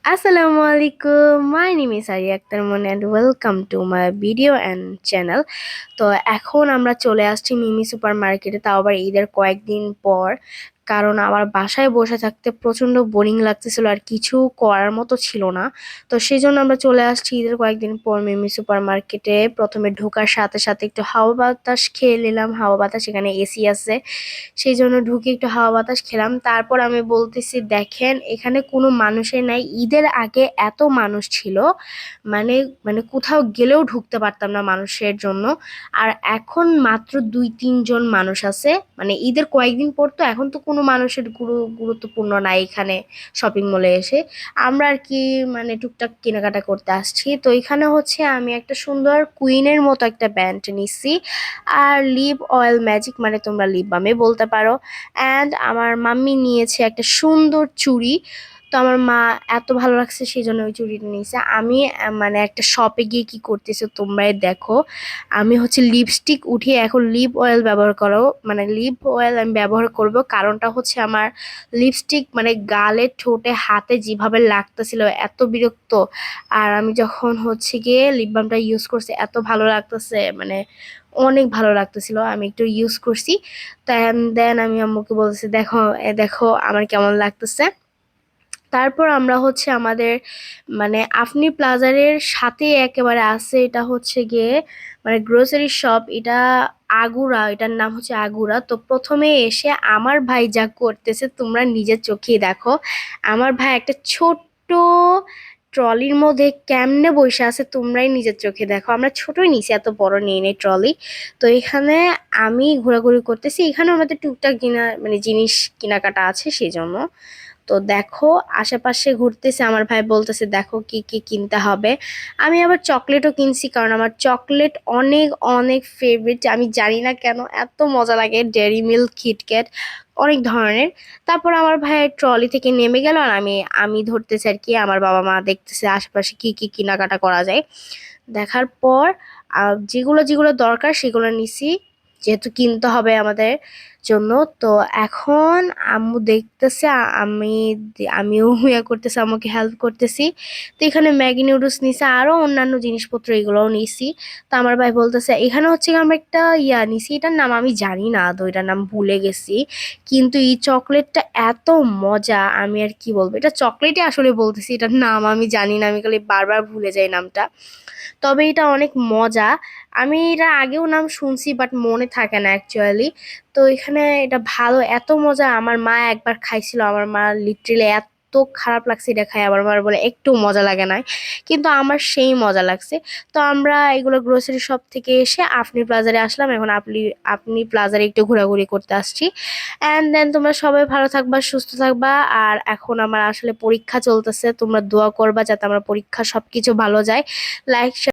Assalamualaikum. My name is Arya Akhtar Mon and welcome to my video and channel. তো এখন আমরা চলে আসছি মিমি সুপার মার্কেটে, তাও আবার ঈদের কয়েকদিন পর। কারণ আমার বাসায় বসে থাকতে প্রচন্ড বোরিং লাগতেছিল আর কিছু করার মতো ছিল না। তো সেই জন্য আমরা চলে আসছি ঈদের কয়েকদিন পর মিমি সুপার মার্কেটে। প্রথমে ঢোকার সাথে সাথে একটু হাওয়া বাতাস খেয়ে নিলাম, হাওয়া বাতাস, এখানে এসি আছে, সেই জন্য ঢুকে একটু হাওয়া বাতাস খেলাম। তারপর আমি বলতেছি, দেখেন এখানে কোনো মানুষের নাই। ঈদের আগে এত মানুষ ছিল, মানে মানে কোথাও গেলেও ঢুকতে পারতাম না মানুষের জন্য। আর এখন মাত্র 2-3 জন মানুষ আছে, মানে ঈদের কয়েকদিন পর, তো এখন তো কোনো মানুষের গুরুত্বপূর্ণ নাই এখানে শপিং মলে এসে। আমরা আর কি মানে টুকটাক কেনাকাটা করতে আসছি। তো এখানে হচ্ছে আমি একটা সুন্দর কুইনের মতো একটা ব্যান্ড নিচ্ছি, আর লিপ অয়েল ম্যাজিক, মানে তোমরা লিপ বামে বলতে পারো। অ্যান্ড আমার মাম্মি নিয়েছে একটা সুন্দর চুড়ি। তো আমার মা এত ভালো লাগছে সেই জন্য ওই চুড়িটা নিয়েছে। আমি মানে একটা শপে গিয়ে কি করতেছে তোমরাই দেখো। আমি হচ্ছে লিপস্টিক উঠিয়ে এখন লিপ অয়েল ব্যবহার করো, মানে লিপ অয়েল আমি ব্যবহার করব। কারণটা হচ্ছে আমার লিপস্টিক মানে গালে, ঠোঁটে, হাতে যেভাবে লাগতেছিল এত বিরক্ত। আর আমি যখন হচ্ছে গিয়ে লিপ বামটা ইউজ করছি এত ভালো লাগতেছে, মানে অনেক ভালো লাগতেছিল। আমি একটু ইউজ করছি, দেন দেন আমি আম্মুকে বলতেছি, দেখো দেখো আমার কেমন লাগতেছে। তারপর আমরা হচ্ছে আমাদের মানে আফনি প্লাজারের সাথে একেবারে আছে, এটা হচ্ছে গিয়ে মানে গ্রোসারি শপ, এটা আগুরা, এটার নাম হচ্ছে আগুরা। তো প্রথমে এসে আমার ভাই যা করতেছে তোমরা নিজের চোখেই দেখো। আমার ভাই একটা ছোট্ট ট্রলির মধ্যে কেমনে বসে আছে তোমরাই নিজের চোখে দেখো। আমরা ছোটই নিছি, এত বড় নিয়ে নেই ট্রলি। তো এখানে আমি ঘোরাঘুরি করতেছি, এখানে আমাদের টুকটাক মানে জিনিস কেনাকাটা আছে সেই জন্য। তো দেখো আশেপাশে ঘুরতেছে, আমার ভাই বলতেছে দেখো কি কি কিনতে হবে। আমি আবার চকলেটও কিনছি, কারণ আমার চকলেট অনেক অনেক ফেভারিট। আমি জানি না কেন এত মজা লাগে, ডেয়ারি মিল্ক, কিটক্যাট, অনেক ধরনের। তারপর আমার ভাই ট্রলি থেকে নেমে গেল আর আমি আমি ধরতেছি আর কি। আমার বাবা মা দেখতেছে আশেপাশে কি কি কেনাকাটা করা যায়। দেখার পর যেগুলো যেগুলো দরকার সেগুলো নিছি, যেহেতু কিনতে হবে আমাদের জন্য। তো এখন আম্মু দেখতেছে, আমিও ইয়া করতেছি, আম্মুকে হেল্প করতেছি। তো এখানে ম্যাগি নুডলস নিছি, আরো অন্যান্য জিনিসপত্র এগুলোও নিছি। তো আমার ভাই বলতেছে এখানে হচ্ছে আমরা একটা ইয়া নিছি, এটার নাম আমি জানি না, তো এটার নাম ভুলে গেছি। কিন্তু এই চকলেটটা এত মজা, আমি আর কি বলবো, এটা চকলেটই আসলে বলতেছি, এটার নাম আমি জানি না, আমি খালি বারবার ভুলে যাই নামটা। তবে এটা অনেক মজা। আমি এটা আগেও নাম শুনছি বাট মনে থাকে না অ্যাকচুয়ালি। তো এখানে এটা ভালো, এত মজা। আমার মা একবার খাইছিল, আমার মা লিটারেলি এত খারাপ লাগছে এটা খাই, আমার মা বলে একটু মজা লাগে না, কিন্তু আমার সেই মজা লাগছে। তো আমরা এগুলো গ্রোসারি শপ থেকে এসে আফনি প্লাজারে আসলাম, এখন আপনি আপনি প্লাজারে একটু ঘোরাঘুরি করতে আসছি। অ্যান্ড দেন তোমরা সবাই ভালো থাকবা, সুস্থ থাকবা। আর এখন আমার আসলে পরীক্ষা চলতেছে, তোমরা দোয়া করবা যাতে আমার পরীক্ষা সবকিছু ভালো যায়। লাইক